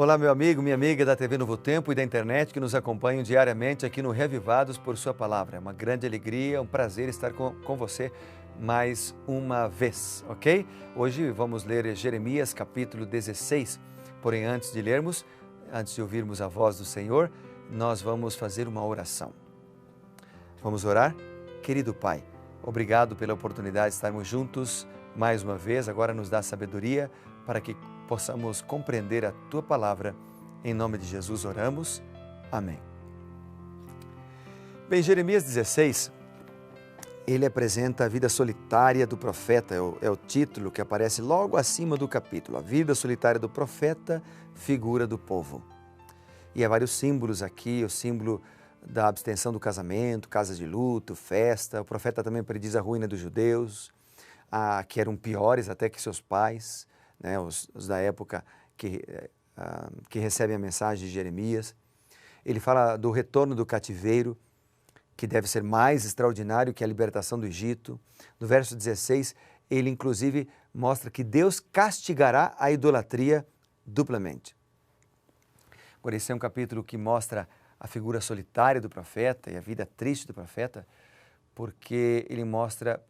Olá, meu amigo, minha amiga da TV Novo Tempo e da internet que nos acompanham diariamente aqui no Revivados por Sua Palavra. É uma grande alegria, um prazer estar com você mais uma vez, ok? Hoje vamos ler Jeremias capítulo 16, porém antes de lermos, antes de ouvirmos a voz do Senhor, nós vamos fazer uma oração. Vamos orar? Querido Pai, obrigado pela oportunidade de estarmos juntos mais uma vez, agora nos dá sabedoria para que possamos compreender a Tua Palavra. Em nome de Jesus oramos. Amém. Bem, Jeremias 16, ele apresenta a vida solitária do profeta, é o título que aparece logo acima do capítulo. A vida solitária do profeta, figura do povo. E há vários símbolos aqui, o símbolo da abstenção do casamento, casas de luto, festa. O profeta também prediz a ruína dos judeus, que eram piores até que seus pais, né, os da época que recebem a mensagem de Jeremias. Ele fala do retorno do cativeiro, que deve ser mais extraordinário que a libertação do Egito. No verso 16, ele inclusive mostra que Deus castigará a idolatria duplamente. Agora, esse é um capítulo que mostra a figura solitária do profeta e a vida triste do profeta, porque ele mostra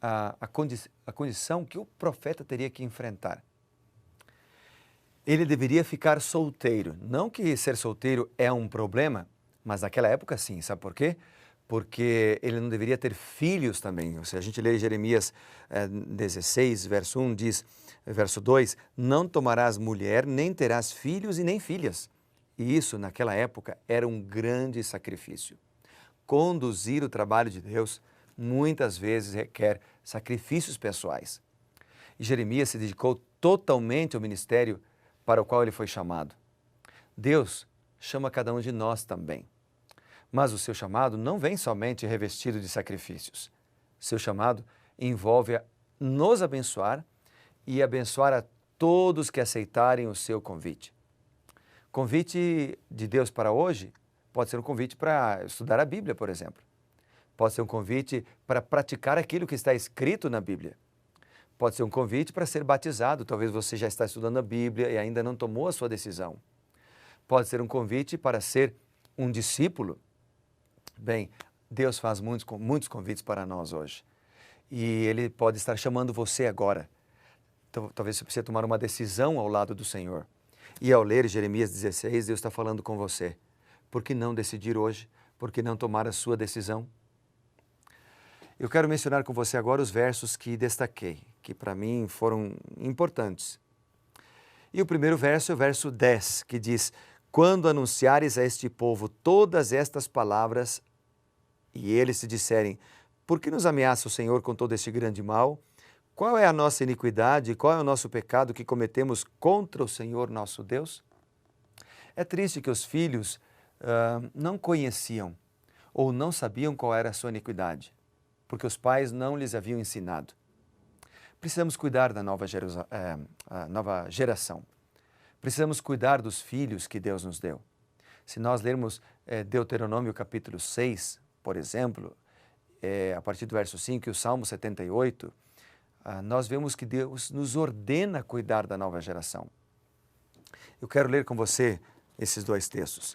a condição que o profeta teria que enfrentar. Ele deveria ficar solteiro. Não que ser solteiro é um problema, mas naquela época sim. Sabe por quê? Porque ele não deveria ter filhos também. Se a gente ler Jeremias 16, verso 1, diz, verso 2, não tomarás mulher, nem terás filhos e nem filhas. E isso, naquela época, era um grande sacrifício. Conduzir o trabalho de Deus muitas vezes requer sacrifícios pessoais. E Jeremias se dedicou totalmente ao ministério para o qual ele foi chamado. Deus chama cada um de nós também. Mas o seu chamado não vem somente revestido de sacrifícios. Seu chamado envolve nos abençoar e abençoar a todos que aceitarem o seu convite. Convite de Deus para hoje pode ser um convite para estudar a Bíblia, por exemplo. Pode ser um convite para praticar aquilo que está escrito na Bíblia. Pode ser um convite para ser batizado. Talvez você já está estudando a Bíblia e ainda não tomou a sua decisão. Pode ser um convite para ser um discípulo. Bem, Deus faz muitos convites para nós hoje. E Ele pode estar chamando você agora. Então, talvez você precise tomar uma decisão ao lado do Senhor. E ao ler Jeremias 16, Deus está falando com você. Por que não decidir hoje? Por que não tomar a sua decisão? Eu quero mencionar com você agora os versos que destaquei, que para mim foram importantes. E o primeiro verso é o verso 10, que diz, quando anunciares a este povo todas estas palavras, e eles te disserem, por que nos ameaça o Senhor com todo este grande mal? Qual é a nossa iniquidade e qual é o nosso pecado que cometemos contra o Senhor nosso Deus? É triste que os filhos não conheciam ou não sabiam qual era a sua iniquidade, porque os pais não lhes haviam ensinado. Precisamos cuidar da nova geração. Precisamos cuidar dos filhos que Deus nos deu. Se nós lermos Deuteronômio capítulo 6, por exemplo, a partir do verso 5 e o Salmo 78, nós vemos que Deus nos ordena cuidar da nova geração. Eu quero ler com você esses dois textos.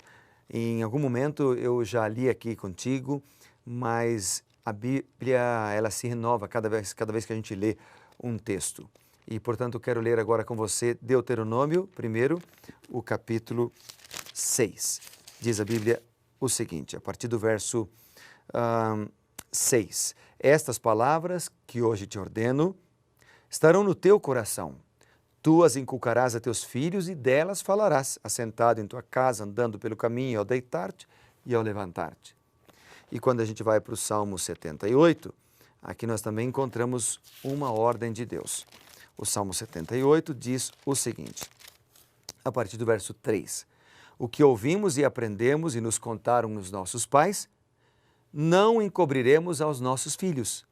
Em algum momento eu já li aqui contigo, mas a Bíblia, ela se renova cada vez que a gente lê um texto. E, portanto, eu quero ler agora com você Deuteronômio, primeiro, o capítulo 6. Diz a Bíblia o seguinte, a partir do verso 6. Estas palavras que hoje te ordeno estarão no teu coração. Tu as inculcarás a teus filhos e delas falarás, assentado em tua casa, andando pelo caminho, ao deitar-te e ao levantar-te. E quando a gente vai para o Salmo 78, aqui nós também encontramos uma ordem de Deus. O Salmo 78 diz o seguinte, a partir do verso 3. O que ouvimos e aprendemos e nos contaram os nossos pais, não encobriremos aos nossos filhos.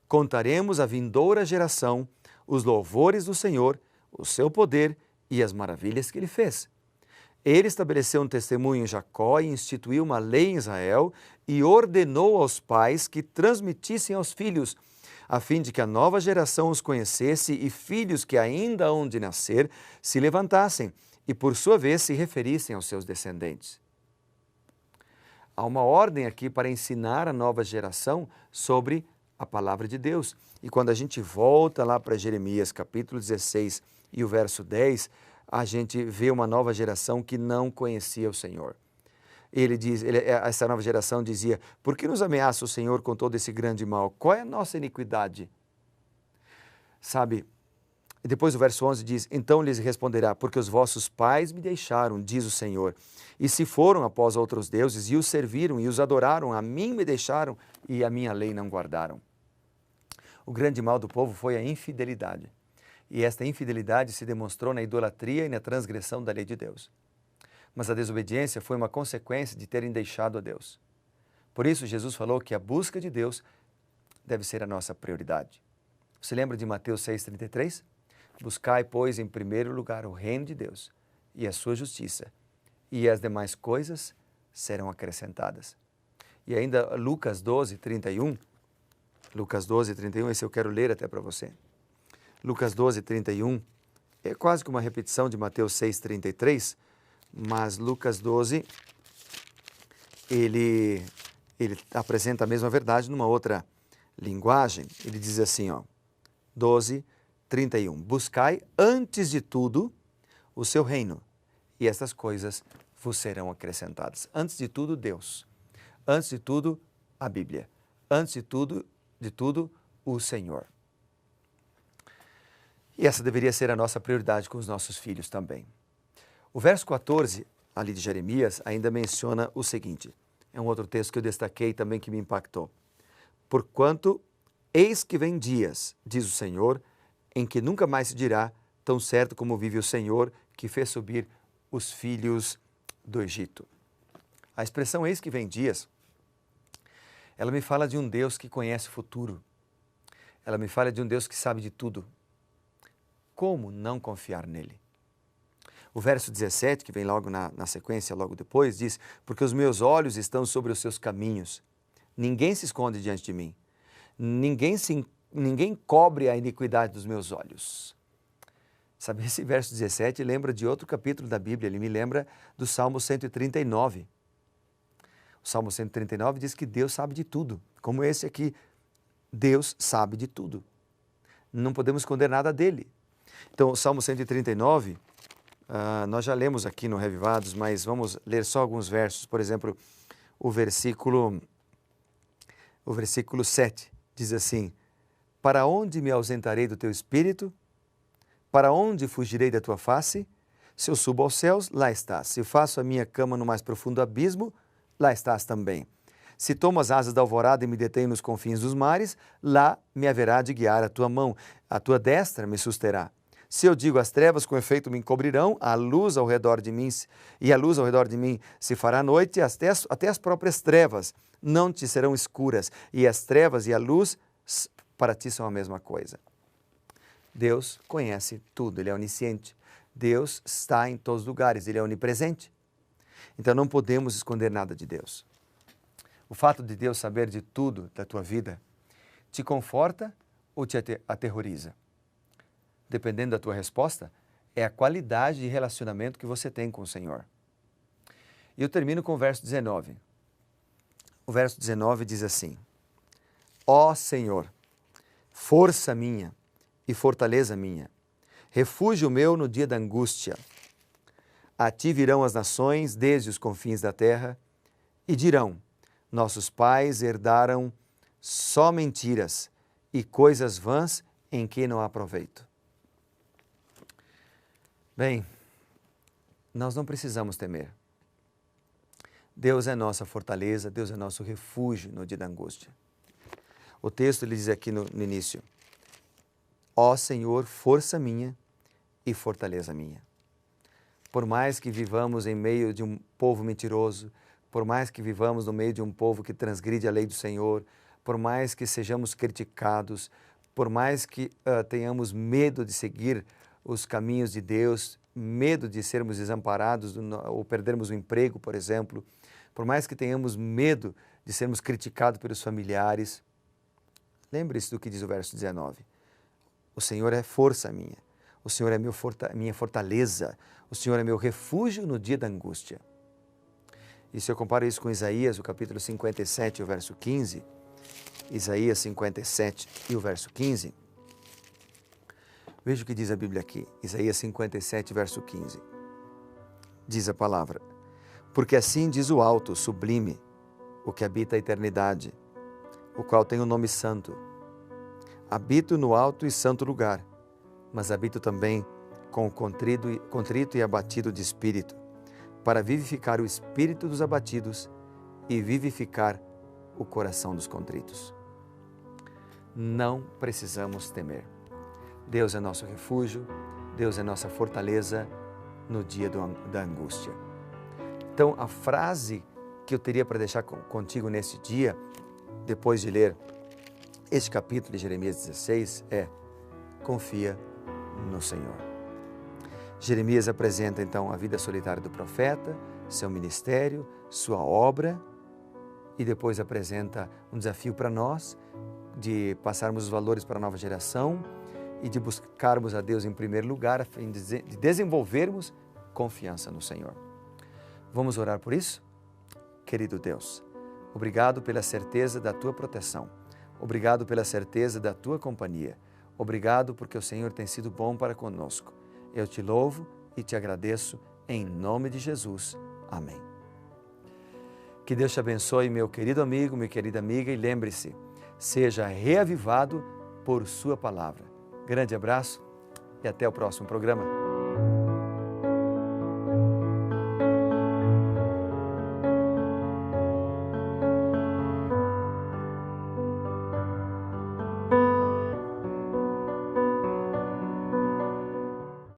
Contaremos à vindoura geração os louvores do Senhor, o seu poder e as maravilhas que Ele fez. Ele estabeleceu um testemunho em Jacó e instituiu uma lei em Israel e ordenou aos pais que transmitissem aos filhos a fim de que a nova geração os conhecesse e filhos que ainda hão de nascer se levantassem e, por sua vez, se referissem aos seus descendentes. Há uma ordem aqui para ensinar a nova geração sobre a palavra de Deus. E quando a gente volta lá para Jeremias, capítulo 16 e o verso 10, a gente vê uma nova geração que não conhecia o Senhor. Essa nova geração dizia: por que nos ameaça o Senhor com todo esse grande mal? Qual é a nossa iniquidade? Sabe, depois o verso 11 diz: então lhes responderá, porque os vossos pais me deixaram, diz o Senhor, e se foram após outros deuses, e os serviram, e os adoraram, a mim me deixaram, e a minha lei não guardaram. O grande mal do povo foi a infidelidade, e esta infidelidade se demonstrou na idolatria e na transgressão da lei de Deus. Mas a desobediência foi uma consequência de terem deixado a Deus. Por isso, Jesus falou que a busca de Deus deve ser a nossa prioridade. Você lembra de Mateus 6,33? Buscai, pois, em primeiro lugar o reino de Deus e a sua justiça, e as demais coisas serão acrescentadas. E ainda Lucas 12:31, esse eu quero ler até para você. Lucas 12:31 é quase que uma repetição de Mateus 6,33, mas Lucas 12, ele apresenta a mesma verdade numa outra linguagem. Ele diz assim, 12:31, buscai antes de tudo o seu reino, e estas coisas vos serão acrescentadas. Antes de tudo, Deus. Antes de tudo, a Bíblia. Antes de tudo, o Senhor. E essa deveria ser a nossa prioridade com os nossos filhos também. O verso 14, ali de Jeremias, ainda menciona o seguinte. É um outro texto que eu destaquei também que me impactou. Porquanto, eis que vem dias, diz o Senhor, em que nunca mais se dirá, tão certo como vive o Senhor, que fez subir os filhos do Egito. A expressão eis que vem dias, ela me fala de um Deus que conhece o futuro. Ela me fala de um Deus que sabe de tudo. Como não confiar nele? O verso 17, que vem logo na sequência, logo depois, diz: porque os meus olhos estão sobre os seus caminhos. Ninguém se esconde diante de mim. Ninguém cobre a iniquidade dos meus olhos. Sabe, esse verso 17 lembra de outro capítulo da Bíblia. Ele me lembra do Salmo 139. O Salmo 139 diz que Deus sabe de tudo. Como esse aqui, Deus sabe de tudo. Não podemos esconder nada dele. Então, o Salmo 139... nós já lemos aqui no Revivados, mas vamos ler só alguns versos. Por exemplo, o versículo 7 diz assim: para onde me ausentarei do teu espírito? Para onde fugirei da tua face? Se eu subo aos céus, lá estás. Se faço a minha cama no mais profundo abismo, lá estás também. Se tomo as asas da alvorada e me detenho nos confins dos mares, lá me haverá de guiar a tua mão, a tua destra me susterá. Se eu digo as trevas com efeito me encobrirão, a luz ao redor de mim se fará noite, até as próprias trevas não te serão escuras, e as trevas e a luz para ti são a mesma coisa. Deus conhece tudo, Ele é onisciente. Deus está em todos os lugares, Ele é onipresente. Então não podemos esconder nada de Deus. O fato de Deus saber de tudo da tua vida te conforta ou te aterroriza? Dependendo da tua resposta, é a qualidade de relacionamento que você tem com o Senhor. E eu termino com o verso 19. O verso 19 diz assim: ó Senhor, força minha e fortaleza minha, refúgio meu no dia da angústia. A ti virão as nações desde os confins da terra e dirão: nossos pais herdaram só mentiras e coisas vãs em que não há proveito. Bem, nós não precisamos temer. Deus é nossa fortaleza, Deus é nosso refúgio no dia da angústia. O texto ele diz aqui no início: ó Senhor, força minha e fortaleza minha. Por mais que vivamos em meio de um povo mentiroso, por mais que vivamos no meio de um povo que transgride a lei do Senhor, por mais que sejamos criticados, por mais que tenhamos medo de seguir os caminhos de Deus, medo de sermos desamparados ou perdermos o emprego, por exemplo, por mais que tenhamos medo de sermos criticados pelos familiares, Lembre-se do que diz o verso 19. O Senhor é força minha, o Senhor é minha fortaleza, o Senhor é meu refúgio no dia da angústia. E se eu comparo isso com Isaías, o capítulo 57, o verso 15, Isaías 57 e o verso 15, veja o que diz a Bíblia aqui, Isaías 57, verso 15. Diz a palavra: porque assim diz o alto, sublime, o que habita a eternidade, o qual tem o nome santo. Habito no alto e santo lugar, mas habito também com o contrito e abatido de espírito, para vivificar o espírito dos abatidos e vivificar o coração dos contritos. Não precisamos temer. Deus é nosso refúgio, Deus é nossa fortaleza no dia da angústia. Então, a frase que eu teria para deixar contigo nesse dia, depois de ler este capítulo de Jeremias 16, é: confia no Senhor. Jeremias apresenta então a vida solitária do profeta, seu ministério, sua obra, e depois apresenta um desafio para nós de passarmos os valores para a nova geração e de buscarmos a Deus em primeiro lugar, a fim de desenvolvermos confiança no Senhor. Vamos orar por isso? Querido Deus, obrigado pela certeza da Tua proteção. Obrigado pela certeza da Tua companhia. Obrigado porque o Senhor tem sido bom para conosco. Eu te louvo e te agradeço em nome de Jesus. Amém. Que Deus te abençoe, meu querido amigo, minha querida amiga, e lembre-se, seja reavivado por Sua palavra. Grande abraço e até o próximo programa.